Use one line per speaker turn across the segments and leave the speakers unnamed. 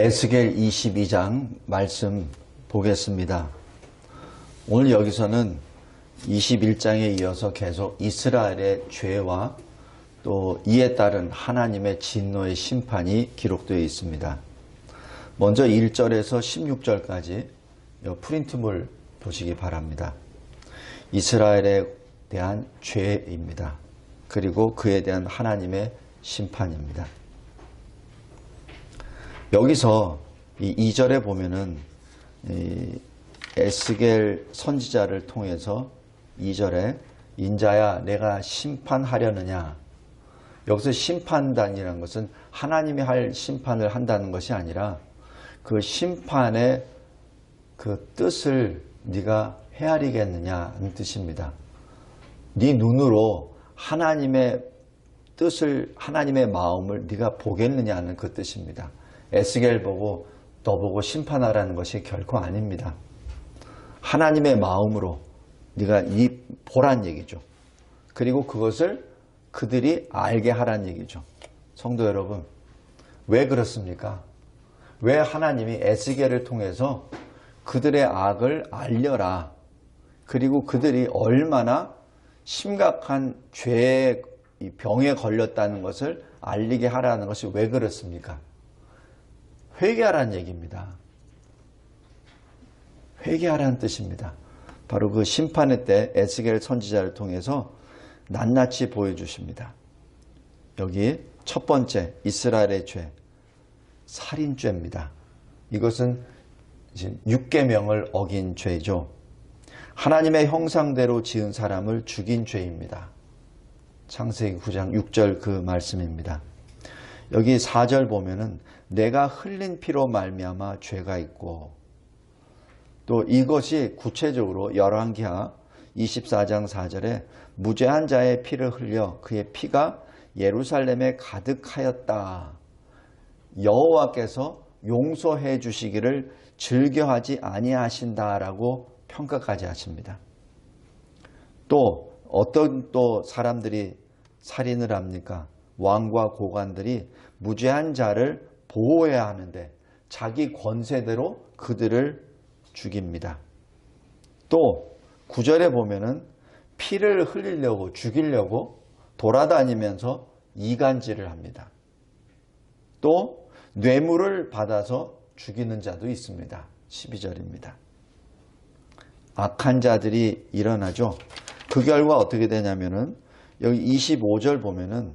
에스겔 22장 말씀 보겠습니다. 오늘 여기서는 21장에 이어서 계속 이스라엘의 죄와 또 이에 따른 하나님의 진노의 심판이 기록되어 있습니다. 먼저 1절에서 16절까지 프린트물 보시기 바랍니다. 이스라엘에 대한 죄입니다. 그리고 그에 대한 하나님의 심판입니다. 여기서 이 2절에 보면은 에스겔 선지자를 통해서 2절에 인자야 내가 심판하려느냐. 여기서 심판단이라는 것은 하나님이 할 심판을 한다는 것이 아니라 그 심판의 그 뜻을 네가 헤아리겠느냐는 뜻입니다. 네 눈으로 하나님의 뜻을, 하나님의 마음을 네가 보겠느냐는 그 뜻입니다. 에스겔 보고 너 보고 심판하라는 것이 결코 아닙니다. 하나님의 마음으로 네가 보란 얘기죠. 그리고 그것을 그들이 알게 하란 얘기죠. 성도 여러분, 왜 그렇습니까? 왜 하나님이 에스겔을 통해서 그들의 악을 알려라. 그리고 그들이 얼마나 심각한 죄의 병에 걸렸다는 것을 알리게 하라는 것이 왜 그렇습니까? 회개하라는 얘기입니다. 회개하라는 뜻입니다. 바로 그 심판의 때 에스겔 선지자를 통해서 낱낱이 보여주십니다. 여기 첫 번째 이스라엘의 죄, 살인죄입니다. 이것은 지금 6계명을 어긴 죄죠. 하나님의 형상대로 지은 사람을 죽인 죄입니다. 창세기 9장 6절 그 말씀입니다. 여기 4절 보면은 내가 흘린 피로 말미암아 죄가 있고, 또 이것이 구체적으로 열왕기하 24장 4절에 무죄한 자의 피를 흘려 그의 피가 예루살렘에 가득하였다. 여호와께서 용서해 주시기를 즐겨하지 아니하신다라고 평가까지 하십니다. 또 어떤 또 사람들이 살인을 합니까? 왕과 고관들이 무죄한 자를 보호해야 하는데 자기 권세대로 그들을 죽입니다. 또 9절에 보면은 피를 흘리려고 죽이려고 돌아다니면서 이간질을 합니다. 또 뇌물을 받아서 죽이는 자도 있습니다. 12절입니다. 악한 자들이 일어나죠. 그 결과 어떻게 되냐면은 여기 25절 보면은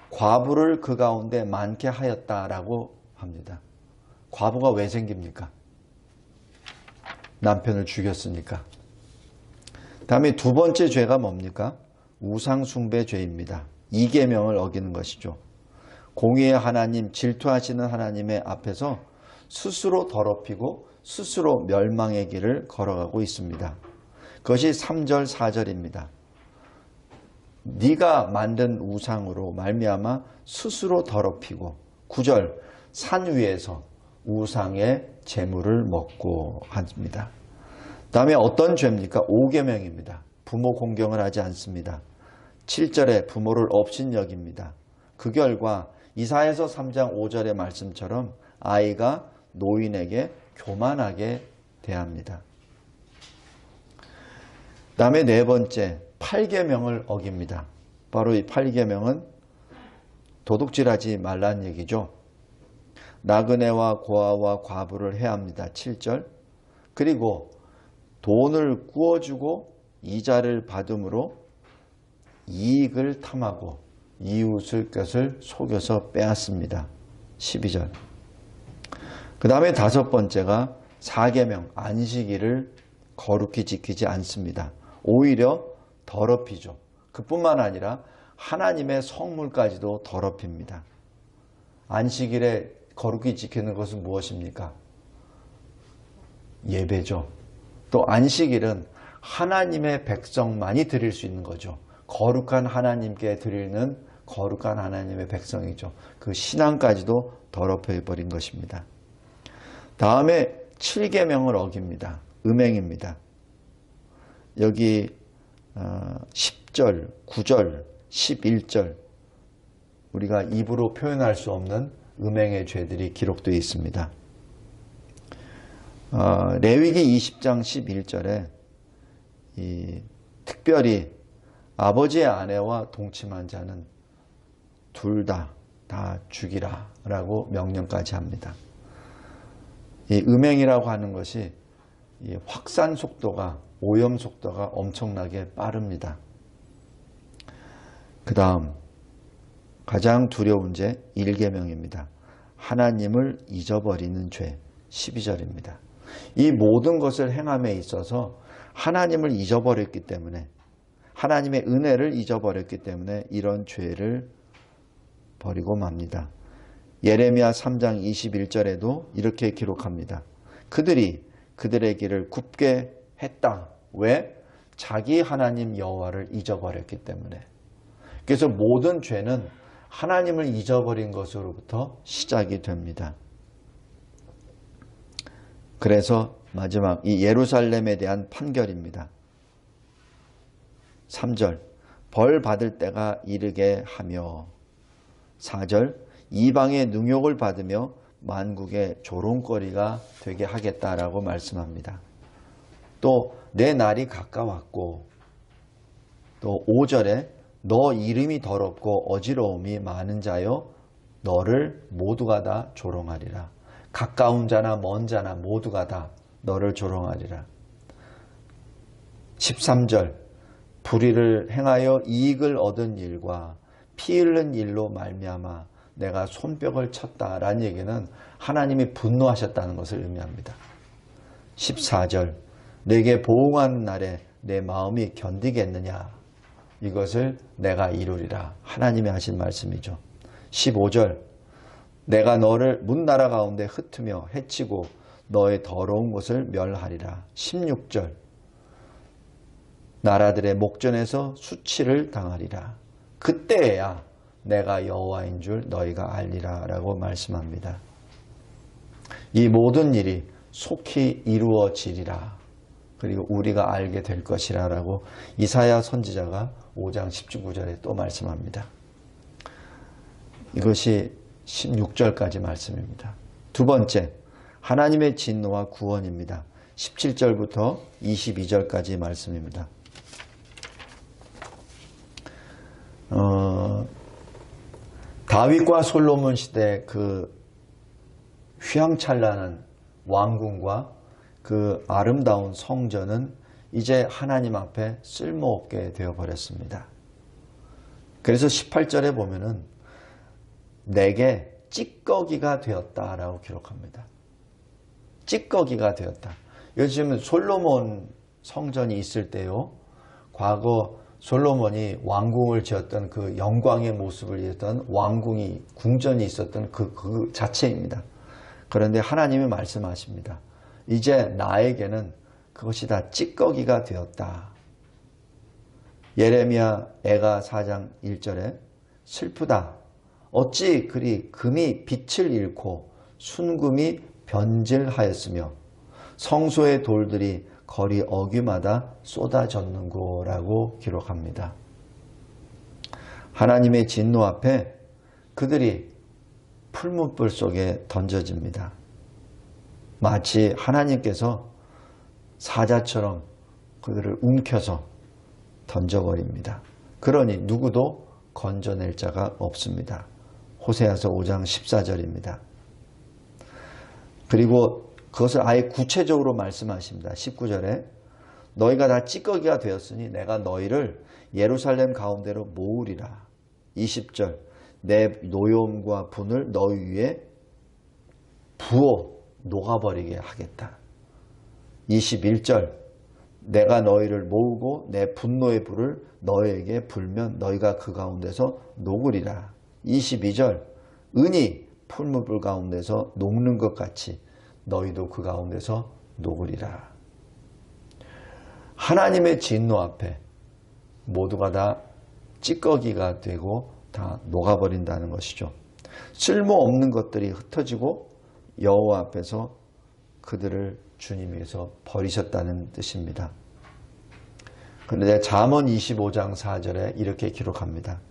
과부를 그 가운데 많게 하였다라고 합니다. 과부가 왜 생깁니까? 남편을 죽였으니까. 다음에 두 번째 죄가 뭡니까? 우상숭배 죄입니다. 2계명을 어기는 것이죠. 공의의 하나님, 질투하시는 하나님의 앞에서 스스로 더럽히고 스스로 멸망의 길을 걸어가고 있습니다. 그것이 3절, 4절입니다. 네가 만든 우상으로 말미암아 스스로 더럽히고, 9절 산 위에서 우상의 재물을 먹고 합니다. 다음에 어떤 죄입니까? 5계명입니다. 부모 공경을 하지 않습니다. 7절에 부모를 업신여깁니다. 그 결과 이사야서 3장 5절의 말씀처럼 아이가 노인에게 교만하게 대합니다. 다음에 네 번째 8계명을 어깁니다. 바로 이 8계명은 도둑질하지 말라는 얘기죠. 나그네와 고아와 과부를 해야 합니다. 7절. 그리고 돈을 구워주고 이자를 받음으로 이익을 탐하고 이웃의 것을 속여서 빼앗습니다. 12절. 그 다음에 다섯 번째가 4계명 안식일을 거룩히 지키지 않습니다. 오히려 더럽히죠. 그뿐만 아니라 하나님의 성물까지도 더럽힙니다. 안식일에 거룩히 지키는 것은 무엇입니까? 예배죠. 또 안식일은 하나님의 백성만이 드릴 수 있는 거죠. 거룩한 하나님께 드리는 거룩한 하나님의 백성이죠. 그 신앙까지도 더럽혀버린 것입니다. 다음에 7계명을 어깁니다. 음행입니다. 여기 10절, 9절, 11절 우리가 입으로 표현할 수 없는 음행의 죄들이 기록되어 있습니다. 레위기 20장 11절에 특별히 아버지의 아내와 동침한 자는 둘 다 죽이라 라고 명령까지 합니다. 이 음행이라고 하는 것이 이 확산 속도가, 오염 속도가 엄청나게 빠릅니다. 그 다음 가장 두려운 죄 1계명입니다. 하나님을 잊어버리는 죄 12절입니다. 이 모든 것을 행함에 있어서 하나님을 잊어버렸기 때문에, 하나님의 은혜를 잊어버렸기 때문에 이런 죄를 버리고 맙니다. 예레미야 3장 21절에도 이렇게 기록합니다. 그들이 그들의 길을 굽게 했다. 왜? 자기 하나님 여호와를 잊어버렸기 때문에. 그래서 모든 죄는 하나님을 잊어버린 것으로부터 시작이 됩니다. 그래서 마지막 이 예루살렘에 대한 판결입니다. 3절 벌 받을 때가 이르게 하며, 4절 이방의 능욕을 받으며 만국의 조롱거리가 되게 하겠다라고 말씀합니다. 또 내 날이 가까웠고, 또 5절에 너 이름이 더럽고 어지러움이 많은 자여 너를 모두가 다 조롱하리라. 가까운 자나 먼 자나 모두가 다 너를 조롱하리라. 13절 불의를 행하여 이익을 얻은 일과 피 흘린 일로 말미암아 내가 손뼉을 쳤다라는 얘기는 하나님이 분노하셨다는 것을 의미합니다. 14절 내게 보응하는 날에 내 마음이 견디겠느냐, 이것을 내가 이루리라. 하나님이 하신 말씀이죠. 15절 내가 너를 문나라 가운데 흩으며 해치고 너의 더러운 것을 멸하리라. 16절 나라들의 목전에서 수치를 당하리라. 그때야 내가 여호와인 줄 너희가 알리라 라고 말씀합니다. 이 모든 일이 속히 이루어지리라. 그리고 우리가 알게 될 것이라 라고 이사야 선지자가 5장 19절에 또 말씀합니다. 이것이 16절까지 말씀입니다. 두 번째, 하나님의 진노와 구원입니다. 17절부터 22절까지 말씀입니다. 다윗과 솔로몬 시대 그 휘황찬란한 왕궁과 그 아름다운 성전은 이제 하나님 앞에 쓸모없게 되어버렸습니다. 그래서 18절에 보면은 내게 찌꺼기가 되었다라고 기록합니다. 찌꺼기가 되었다. 요즘 솔로몬 성전이 있을 때요, 과거 솔로몬이 왕궁을 지었던 그 영광의 모습을 이었던 왕궁이, 궁전이 있었던 그 자체입니다. 그런데 하나님이 말씀하십니다. 이제 나에게는 그것이 다 찌꺼기가 되었다. 예레미야 애가 4장 1절에 슬프다. 어찌 그리 금이 빛을 잃고 순금이 변질하였으며 성소의 돌들이 거리 어귀마다 쏟아졌는고라고 기록합니다. 하나님의 진노 앞에 그들이 풀무불 속에 던져집니다. 마치 하나님께서 사자처럼 그들을 움켜서 던져버립니다. 그러니 누구도 건져낼 자가 없습니다. 호세아서 5장 14절입니다. 그리고 그것을 아예 구체적으로 말씀하십니다. 19절에 너희가 다 찌꺼기가 되었으니 내가 너희를 예루살렘 가운데로 모으리라. 20절 내 노여움과 분을 너희 위에 부어 녹아버리게 하겠다. 21절 내가 너희를 모으고 내 분노의 불을 너희에게 불면 너희가 그 가운데서 녹으리라. 22절 은이 풀무불 가운데서 녹는 것 같이 너희도 그 가운데서 녹으리라. 하나님의 진노 앞에 모두가 다 찌꺼기가 되고 다 녹아버린다는 것이죠. 쓸모없는 것들이 흩어지고 여호와 앞에서 그들을 주님께서 버리셨다는 뜻입니다. 그런데 잠언 25장 4절에 이렇게 기록합니다.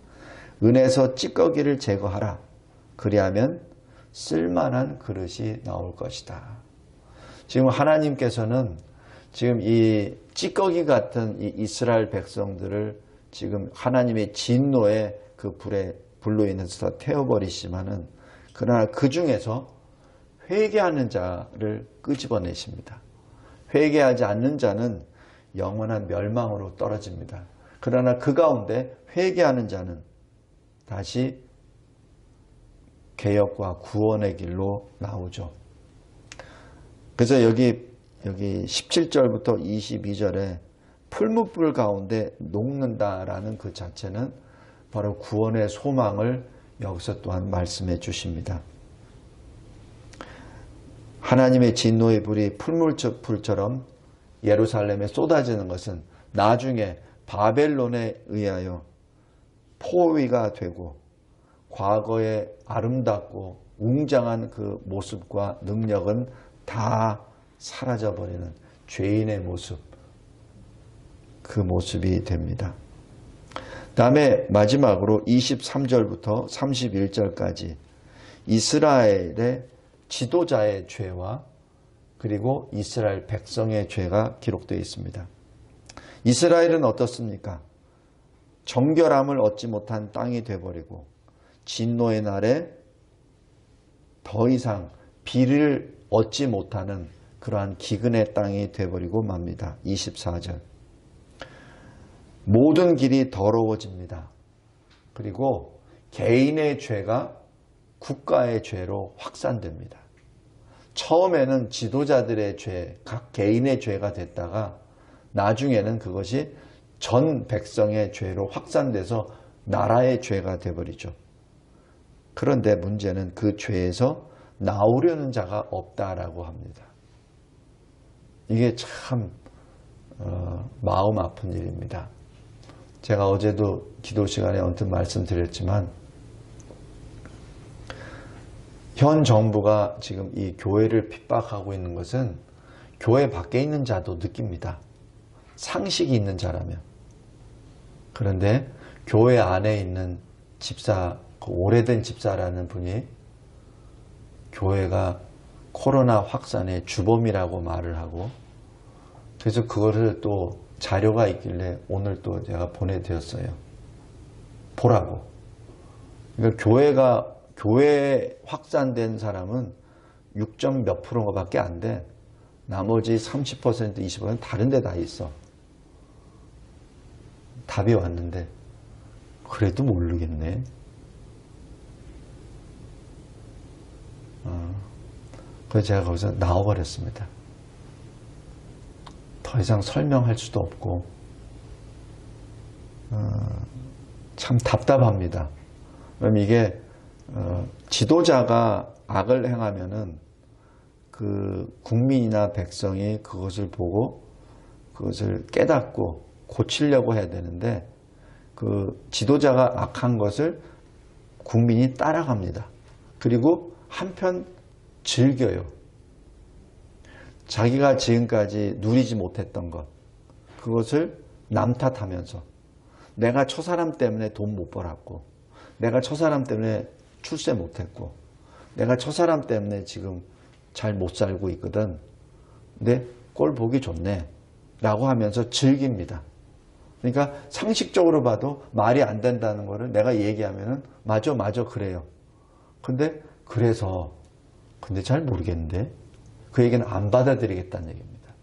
은에서 찌꺼기를 제거하라. 그리하면 쓸만한 그릇이 나올 것이다. 지금 하나님께서는 지금 이 찌꺼기 같은 이 이스라엘 백성들을 지금 하나님의 진노의 그 불로 인해서 태워버리시면은, 그러나 그 중에서 회개하는 자를 끄집어내십니다. 회개하지 않는 자는 영원한 멸망으로 떨어집니다. 그러나 그 가운데 회개하는 자는 다시 개혁과 구원의 길로 나오죠. 그래서 여기 17절부터 22절에 풀무불 가운데 녹는다라는 그 자체는 바로 구원의 소망을 여기서 또한 말씀해 주십니다. 하나님의 진노의 불이 풀물불처럼 예루살렘에 쏟아지는 것은 나중에 바벨론에 의하여 포위가 되고 과거의 아름답고 웅장한 그 모습과 능력은 다 사라져버리는 죄인의 모습, 그 모습이 됩니다. 다음에 마지막으로 23절부터 31절까지 이스라엘의 지도자의 죄와 그리고 이스라엘 백성의 죄가 기록되어 있습니다. 이스라엘은 어떻습니까? 정결함을 얻지 못한 땅이 되어버리고 진노의 날에 더 이상 비를 얻지 못하는 그러한 기근의 땅이 되어버리고 맙니다. 24절. 모든 길이 더러워집니다. 그리고 개인의 죄가 국가의 죄로 확산됩니다. 처음에는 지도자들의 죄, 각 개인의 죄가 됐다가 나중에는 그것이 전 백성의 죄로 확산돼서 나라의 죄가 되어버리죠. 그런데 문제는 그 죄에서 나오려는 자가 없다라고 합니다. 이게 참 마음 아픈 일입니다. 제가 어제도 기도 시간에 언뜻 말씀드렸지만 현 정부가 지금 이 교회를 핍박하고 있는 것은 교회 밖에 있는 자도 느낍니다. 상식이 있는 자라면. 그런데 교회 안에 있는 집사, 그 오래된 집사라는 분이 교회가 코로나 확산의 주범이라고 말을 하고, 그래서 그거를 또 자료가 있길래 오늘 또 제가 보내드렸어요. 보라고. 그러니까 교회에 확산된 사람은 6점 몇 %가 안 돼. 나머지 30%, 20% 다른 데 다 있어. 답이 왔는데 그래도 모르겠네. 그래서 제가 거기서 나와버렸습니다. 더 이상 설명할 수도 없고 참 답답합니다. 그럼 이게 지도자가 악을 행하면은 그 국민이나 백성이 그것을 보고 그것을 깨닫고 고치려고 해야 되는데 그 지도자가 악한 것을 국민이 따라갑니다. 그리고 한편 즐겨요. 자기가 지금까지 누리지 못했던 것, 그것을 남 탓하면서 내가 저 사람 때문에 돈 못 벌었고, 내가 저 사람 때문에 출세 못했고, 내가 저 사람 때문에 지금 잘 못 살고 있거든. 근데 꼴 보기 좋네 라고 하면서 즐깁니다. 그러니까 상식적으로 봐도 말이 안 된다는 거를 내가 얘기하면은 맞아 그래요. 근데 잘 모르겠는데 그 얘기는 안 받아들이겠다는 얘기입니다.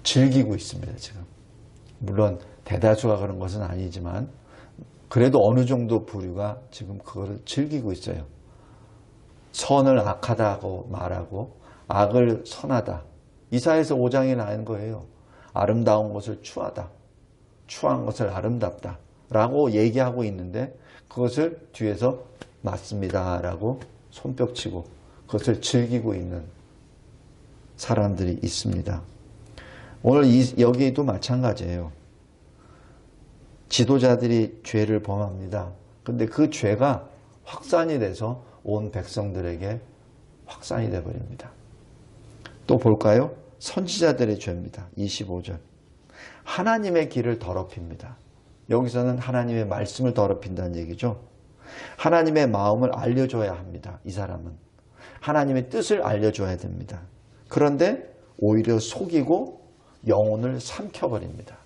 즐기고 있습니다. 지금 물론 대다수가 그런 것은 아니지만 그래도 어느 정도 부류가 지금 그거를 즐기고 있어요. 선을 악하다고 말하고 악을 선하다. 이사야서 5장에 나온 거예요. 아름다운 것을 추하다. 추한 것을 아름답다. 라고 얘기하고 있는데 그것을 뒤에서 맞습니다. 라고 손뼉치고 그것을 즐기고 있는 사람들이 있습니다. 오늘 여기도 마찬가지예요. 지도자들이 죄를 범합니다. 그런데 그 죄가 확산이 돼서 온 백성들에게 확산이 되어버립니다. 또 볼까요? 선지자들의 죄입니다. 25절. 하나님의 길을 더럽힙니다. 여기서는 하나님의 말씀을 더럽힌다는 얘기죠. 하나님의 마음을 알려줘야 합니다. 이 사람은. 하나님의 뜻을 알려줘야 됩니다. 그런데 오히려 속이고 영혼을 삼켜버립니다.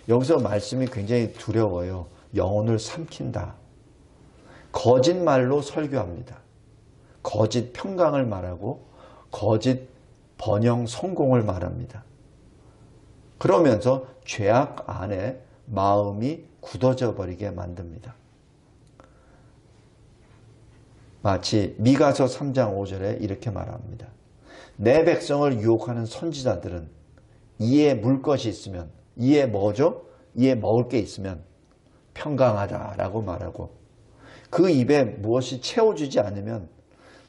여기서 말씀이 굉장히 두려워요. 영혼을 삼킨다. 거짓말로 설교합니다. 거짓 평강을 말하고 거짓 번영 성공을 말합니다. 그러면서 죄악 안에 마음이 굳어져 버리게 만듭니다. 마치 미가서 3장 5절에 이렇게 말합니다. 내 백성을 유혹하는 선지자들은 이에 물 것이 있으면, 이에 뭐죠? 이에 먹을 게 있으면 평강하다라고 말하고, 그 입에 무엇이 채워주지 않으면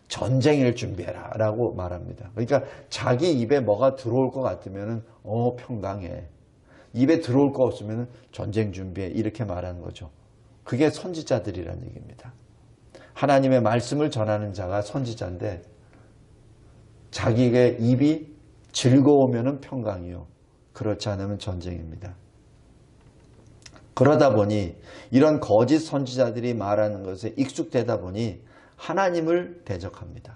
전쟁을 준비해라 라고 말합니다. 그러니까 자기 입에 뭐가 들어올 것 같으면 평강해. 입에 들어올 거 없으면 전쟁 준비해. 이렇게 말하는 거죠. 그게 선지자들이라는 얘기입니다. 하나님의 말씀을 전하는 자가 선지자인데 자기의 입이 즐거우면 평강이요. 그렇지 않으면 전쟁입니다. 그러다 보니 이런 거짓 선지자들이 말하는 것에 익숙되다 보니 하나님을 대적합니다.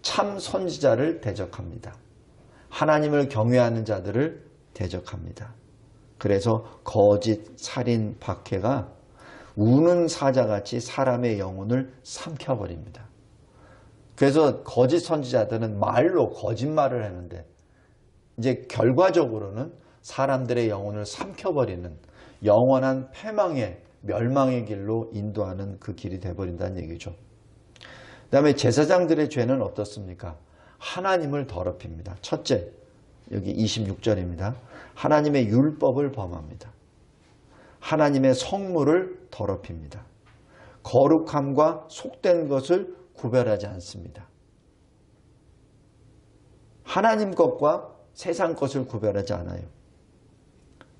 참 선지자를 대적합니다. 하나님을 경외하는 자들을 대적합니다. 그래서 거짓 살인 박해가 우는 사자같이 사람의 영혼을 삼켜버립니다. 그래서 거짓 선지자들은 말로 거짓말을 하는데 이제 결과적으로는 사람들의 영혼을 삼켜버리는 영원한 패망의 멸망의 길로 인도하는 그 길이 되어버린다는 얘기죠. 그 다음에 제사장들의 죄는 어떻습니까? 하나님을 더럽힙니다. 첫째, 여기 26절입니다. 하나님의 율법을 범합니다. 하나님의 성물을 더럽힙니다. 거룩함과 속된 것을 구별하지 않습니다. 하나님 것과 세상 것을 구별하지 않아요.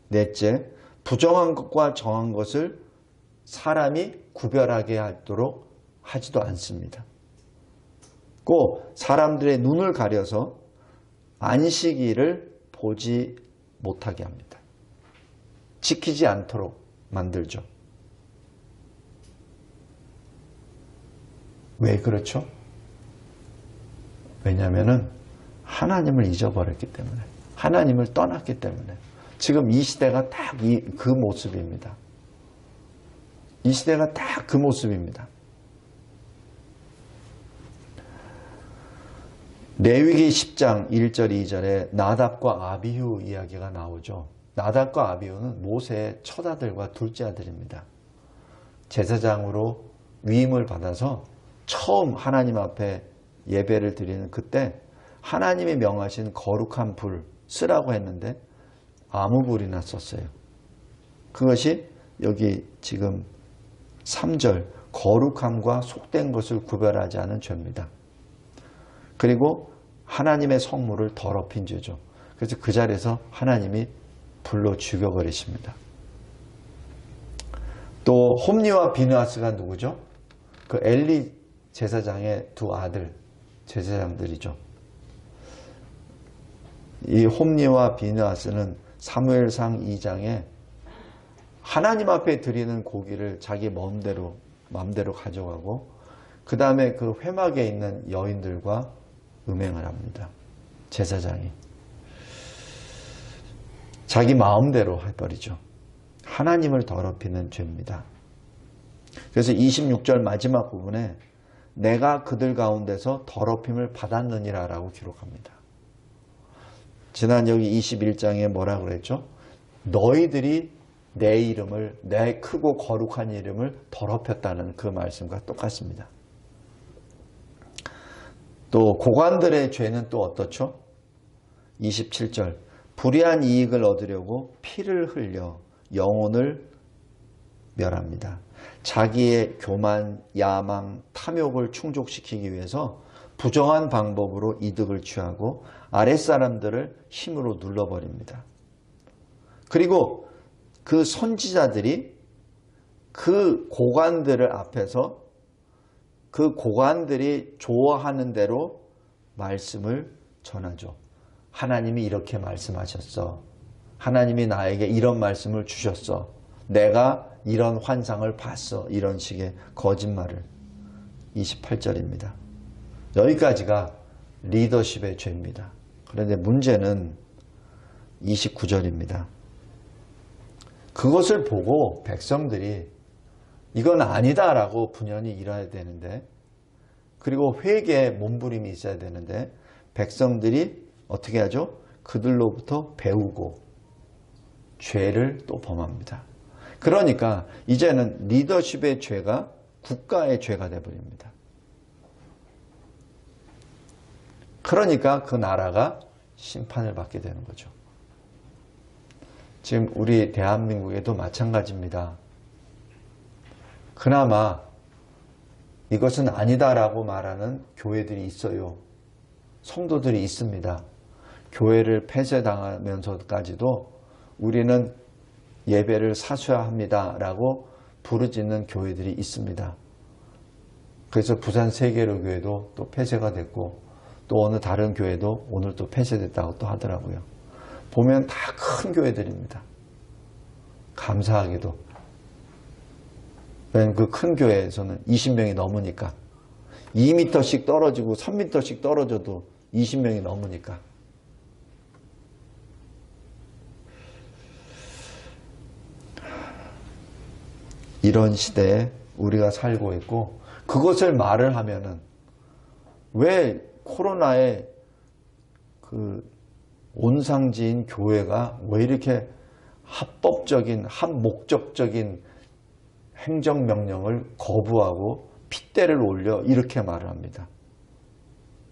넷째, 부정한 것과 정한 것을 사람이 구별하게 하도록 하지도 않습니다. 꼭 사람들의 눈을 가려서 안식일을 보지 못하게 합니다. 지키지 않도록 만들죠. 왜 그렇죠? 왜냐하면 하나님을 잊어버렸기 때문에, 하나님을 떠났기 때문에. 지금 이 시대가 딱 그 모습입니다. 이 시대가 딱 그 모습입니다. 레위기 10장 1절 2절에 나답과 아비후 이야기가 나오죠. 나답과 아비후는 모세의 첫아들과 둘째 아들입니다. 제사장으로 위임을 받아서 처음 하나님 앞에 예배를 드리는 그때 하나님이 명하신 거룩한 불 쓰라고 했는데 아무 불이나 썼어요. 그것이 여기 지금 3절 거룩함과 속된 것을 구별하지 않은 죄입니다. 그리고 하나님의 성물을 더럽힌 죄죠. 그래서 그 자리에서 하나님이 불로 죽여버리십니다. 또 홈리와 비느하스가 누구죠? 그 엘리 제사장의 두 아들 제사장들이죠. 이 홈리와 비느하스는 사무엘상 2장에 하나님 앞에 드리는 고기를 자기 마음대로 가져가고 그 다음에 그 회막에 있는 여인들과 음행을 합니다. 제사장이. 자기 마음대로 해버리죠. 하나님을 더럽히는 죄입니다. 그래서 26절 마지막 부분에 내가 그들 가운데서 더럽힘을 받았느니라 라고 기록합니다. 지난 여기 21장에 뭐라 그랬죠? 너희들이 내 이름을, 내 크고 거룩한 이름을 더럽혔다는 그 말씀과 똑같습니다. 또 고관들의 죄는 또 어떻죠? 27절 불의한 이익을 얻으려고 피를 흘려 영혼을 멸합니다. 자기의 교만, 야망, 탐욕을 충족시키기 위해서 부정한 방법으로 이득을 취하고 아랫사람들을 힘으로 눌러버립니다. 그리고 그 선지자들이 그 고관들을 앞에서 그 고관들이 좋아하는 대로 말씀을 전하죠. 하나님이 이렇게 말씀하셨어. 하나님이 나에게 이런 말씀을 주셨어. 내가 이런 환상을 봤어. 이런 식의 거짓말을. 28절입니다. 여기까지가 리더십의 죄입니다. 그런데 문제는 29절입니다. 그것을 보고 백성들이 이건 아니다라고 분연히 일어야 되는데, 그리고 회개에 몸부림이 있어야 되는데 백성들이 어떻게 하죠? 그들로부터 배우고 죄를 또 범합니다. 그러니까 이제는 리더십의 죄가 국가의 죄가 되어버립니다. 그러니까 그 나라가 심판을 받게 되는 거죠. 지금 우리 대한민국에도 마찬가지입니다. 그나마 이것은 아니다라고 말하는 교회들이 있어요. 성도들이 있습니다. 교회를 폐쇄당하면서까지도 우리는 예배를 사수해야 합니다라고 부르짖는 교회들이 있습니다. 그래서 부산 세계로교회도 또 폐쇄가 됐고, 또 어느 다른 교회도 오늘 또 폐쇄됐다고 또 하더라고요. 보면 다 큰 교회들입니다. 감사하게도. 왜냐하면 그 큰 교회에서는 20명이 넘으니까. 2m씩 떨어지고 3m씩 떨어져도 20명이 넘으니까. 이런 시대에 우리가 살고 있고, 그것을 말을 하면은 왜 코로나에 그 온상지인 교회가 왜 이렇게 합법적인, 합목적적인 행정명령을 거부하고 핏대를 올려 이렇게 말을 합니다.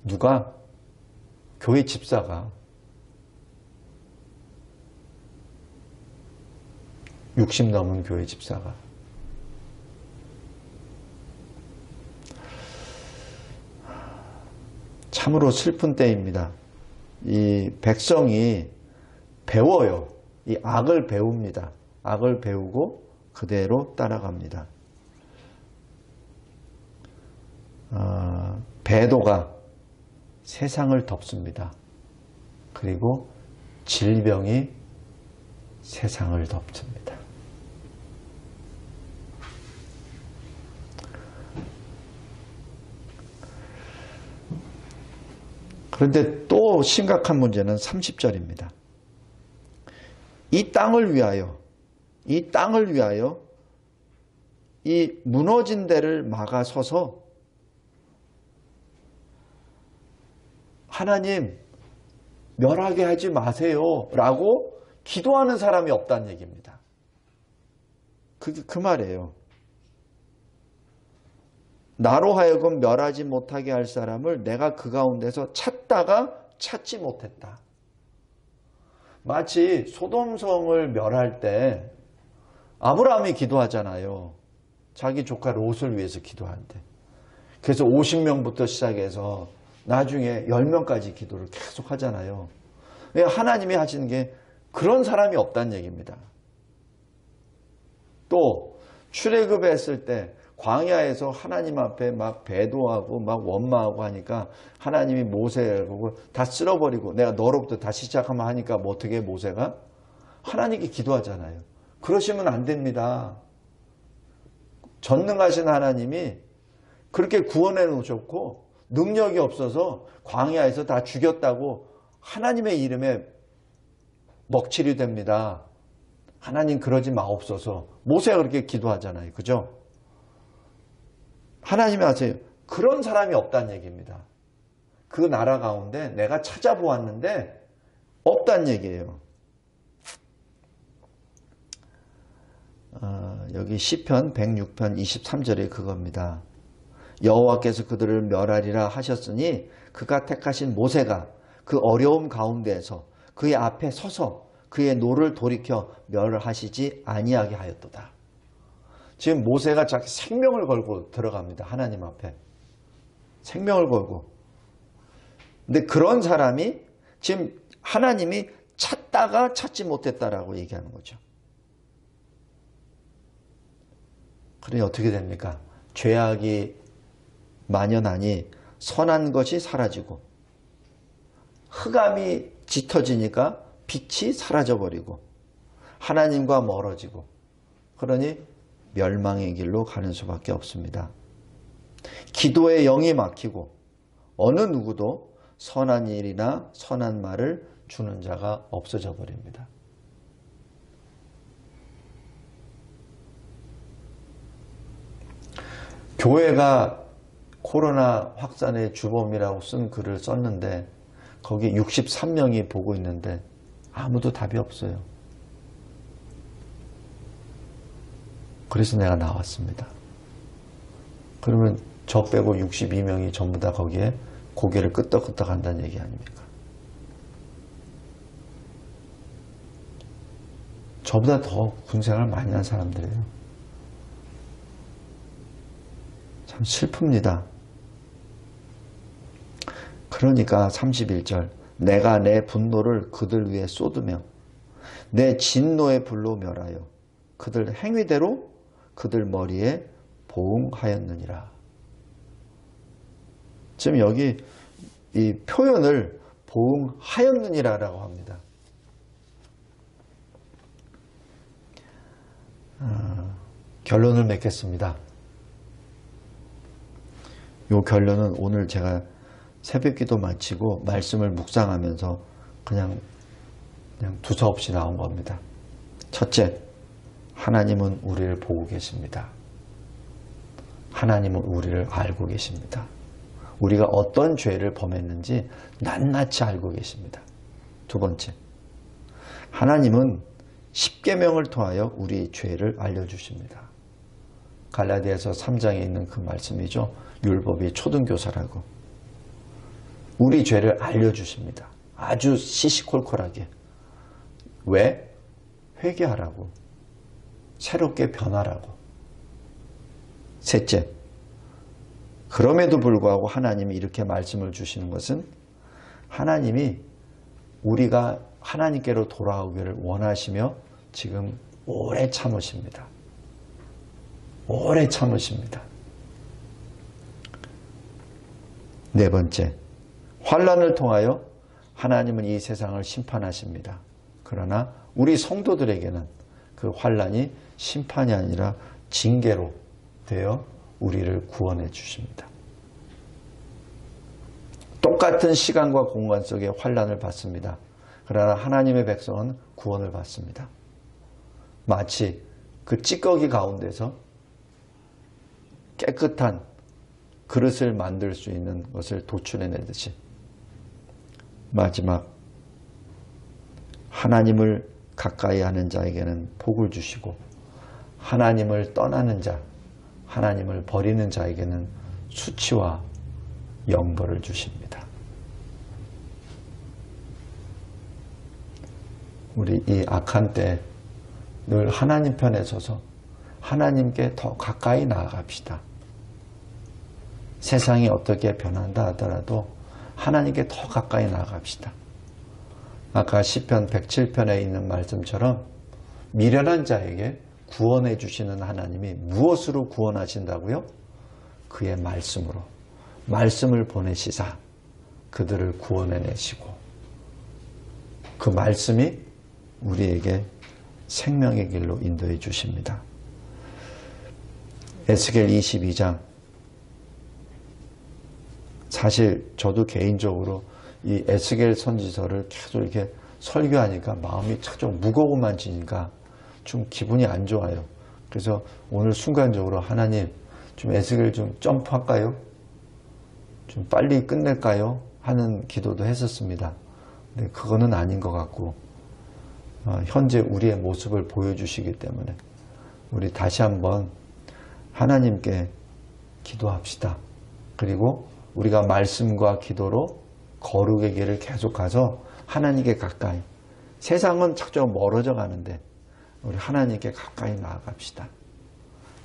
누가? 교회 집사가. 60 넘은 교회 집사가. 참으로 슬픈 때입니다. 이 백성이 배워요. 이 악을 배웁니다. 악을 배우고 그대로 따라갑니다. 배도가 세상을 덮습니다. 그리고 질병이 세상을 덮습니다. 그런데 또 심각한 문제는 30절입니다. 이 땅을 위하여 이 무너진 데를 막아서서 하나님 멸하게 하지 마세요 라고 기도하는 사람이 없다는 얘기입니다. 그 말이에요. 나로 하여금 멸하지 못하게 할 사람을 내가 그 가운데서 찾다가 찾지 못했다. 마치 소돔성을 멸할 때 아브라함이 기도하잖아요. 자기 조카 롯을 위해서 기도한대. 그래서 50명부터 시작해서 나중에 10명까지 기도를 계속 하잖아요. 하나님이 하시는 게 그런 사람이 없다는 얘기입니다. 또 출애굽했을 때 광야에서 하나님 앞에 막 배도하고 막 원망하고 하니까 하나님이 모세를 보고 다 쓸어버리고 내가 너로부터 다시 시작하면 하니까 뭐 어떻게 해 모세가? 하나님께 기도하잖아요. 그러시면 안 됩니다. 전능하신 하나님이 그렇게 구원해 놓으셨고 능력이 없어서 광야에서 다 죽였다고 하나님의 이름에 먹칠이 됩니다. 하나님 그러지 마옵소서. 모세가 그렇게 기도하잖아요. 그죠? 하나님이 하세요. 그런 사람이 없다는 얘기입니다. 그 나라 가운데 내가 찾아보았는데 없다는 얘기예요. 여기 시편 106편 23절에 그겁니다. 여호와께서 그들을 멸하리라 하셨으니 그가 택하신 모세가 그 어려움 가운데에서 그의 앞에 서서 그의 노를 돌이켜 멸하시지 아니하게 하였도다. 지금 모세가 자기 생명을 걸고 들어갑니다. 하나님 앞에. 생명을 걸고. 근데 그런 사람이 지금 하나님이 찾다가 찾지 못했다라고 얘기하는 거죠. 그러니 어떻게 됩니까? 죄악이 만연하니 선한 것이 사라지고 흑암이 짙어지니까 빛이 사라져버리고 하나님과 멀어지고 그러니 멸망의 길로 가는 수밖에 없습니다. 기도의 영이 막히고 어느 누구도 선한 일이나 선한 말을 주는 자가 없어져 버립니다. 교회가 코로나 확산의 주범이라고 쓴 글을 썼는데 거기 63명이 보고 있는데 아무도 답이 없어요. 그래서 내가 나왔습니다. 그러면 저 빼고 62명이 전부 다 거기에 고개를 끄덕끄덕 한다는 얘기 아닙니까? 저보다 더 군생활 많이 한 사람들이에요. 참 슬픕니다. 그러니까 31절 내가 내 분노를 그들 위에 쏟으며 내 진노의 불로 멸하여 그들 행위대로 그들 머리에 보응하였느니라. 지금 여기 이 표현을 보응하였느니라라고 합니다. 결론을 맺겠습니다. 이 결론은 오늘 제가 새벽기도 마치고 말씀을 묵상하면서 그냥 두서없이 나온 겁니다. 첫째, 하나님은 우리를 보고 계십니다. 하나님은 우리를 알고 계십니다. 우리가 어떤 죄를 범했는지 낱낱이 알고 계십니다. 두 번째, 하나님은 십계명을 통하여 우리 죄를 알려주십니다. 갈라디아서 3장에 있는 그 말씀이죠. 율법이 초등교사라고. 우리 죄를 알려주십니다. 아주 시시콜콜하게. 왜? 회개하라고. 새롭게 변하라고. 셋째, 그럼에도 불구하고 하나님이 이렇게 말씀을 주시는 것은 하나님이 우리가 하나님께로 돌아오기를 원하시며 지금 오래 참으십니다. 오래 참으십니다. 네 번째, 환난을 통하여 하나님은 이 세상을 심판하십니다. 그러나 우리 성도들에게는 그 환난이 심판이 아니라 징계로 되어 우리를 구원해 주십니다. 똑같은 시간과 공간 속에 환난을 받습니다. 그러나 하나님의 백성은 구원을 받습니다. 마치 그 찌꺼기 가운데서 깨끗한 그릇을 만들 수 있는 것을 도출해내듯이 마지막 하나님을 가까이 하는 자에게는 복을 주시고 하나님을 떠나는 자, 하나님을 버리는 자에게는 수치와 영벌을 주십니다. 우리 이 악한 때 늘 하나님 편에 서서 하나님께 더 가까이 나아갑시다. 세상이 어떻게 변한다 하더라도 하나님께 더 가까이 나아갑시다. 아까 시편 107편에 있는 말씀처럼 미련한 자에게 구원해 주시는 하나님이 무엇으로 구원하신다고요? 그의 말씀으로. 말씀을 보내시사 그들을 구원해내시고 그 말씀이 우리에게 생명의 길로 인도해 주십니다. 에스겔 22장. 사실 저도 개인적으로 이 에스겔 선지서를 계속 이렇게 설교하니까 마음이 좀 무거워만 지니까 좀 기분이 안 좋아요. 그래서 오늘 순간적으로 하나님 좀 에스겔 좀 점프할까요? 좀 빨리 끝낼까요? 하는 기도도 했었습니다. 근데 그거는 아닌 것 같고 현재 우리의 모습을 보여주시기 때문에 우리 다시 한번 하나님께 기도합시다. 그리고 우리가 말씀과 기도로 거룩의 길을 계속 가서 하나님께 가까이, 세상은 점점 멀어져 가는데 우리 하나님께 가까이 나아갑시다.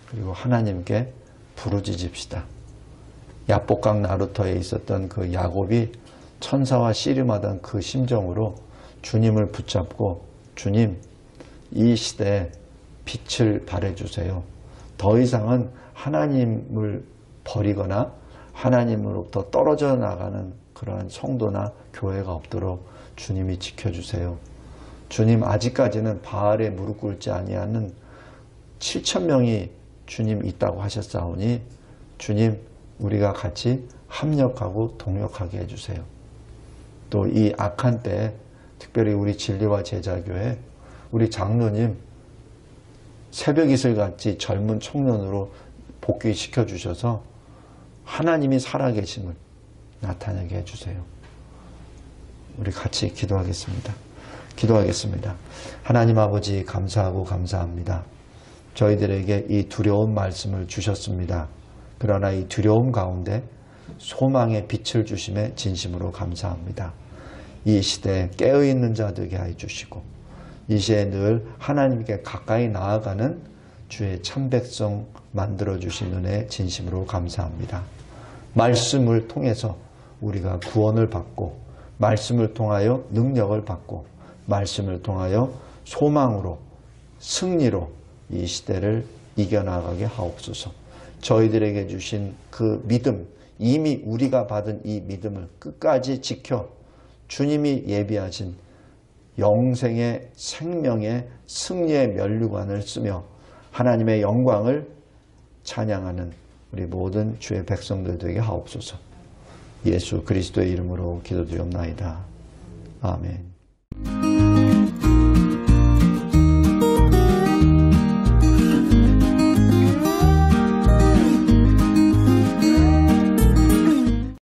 그리고 하나님께 부르짖읍시다. 야복강 나루터에 있었던 그 야곱이 천사와 씨름하던 그 심정으로 주님을 붙잡고 주님, 이 시대에 빛을 발해주세요. 더 이상은 하나님을 버리거나 하나님으로부터 떨어져 나가는 그러한 성도나 교회가 없도록 주님이 지켜주세요. 주님, 아직까지는 바알에 무릎 꿇지 아니하는 7,000명이 주님 있다고 하셨사오니 주님 우리가 같이 합력하고 동력하게 해주세요. 또 이 악한 때에 특별히 우리 진리와 제자교회 우리 장로님 새벽 이슬같이 젊은 청년으로 복귀시켜 주셔서 하나님이 살아계심을 나타나게 해주세요. 우리 같이 기도하겠습니다. 기도하겠습니다. 하나님 아버지 감사하고 감사합니다. 저희들에게 이 두려운 말씀을 주셨습니다. 그러나 이 두려움 가운데 소망의 빛을 주심에 진심으로 감사합니다. 이 시대에 깨어있는 자 되게 해주시고 이 시대에 늘 하나님께 가까이 나아가는 주의 참백성 만들어주신 은혜 진심으로 감사합니다. 말씀을 통해서 우리가 구원을 받고 말씀을 통하여 능력을 받고 말씀을 통하여 소망으로 승리로 이 시대를 이겨나가게 하옵소서. 저희들에게 주신 그 믿음, 이미 우리가 받은 이 믿음을 끝까지 지켜 주님이 예비하신 영생의 생명의 승리의 면류관을 쓰며 하나님의 영광을 찬양하는 우리 모든 주의 백성들 되게 하옵소서. 예수 그리스도의 이름으로 기도드리옵나이다. 아멘.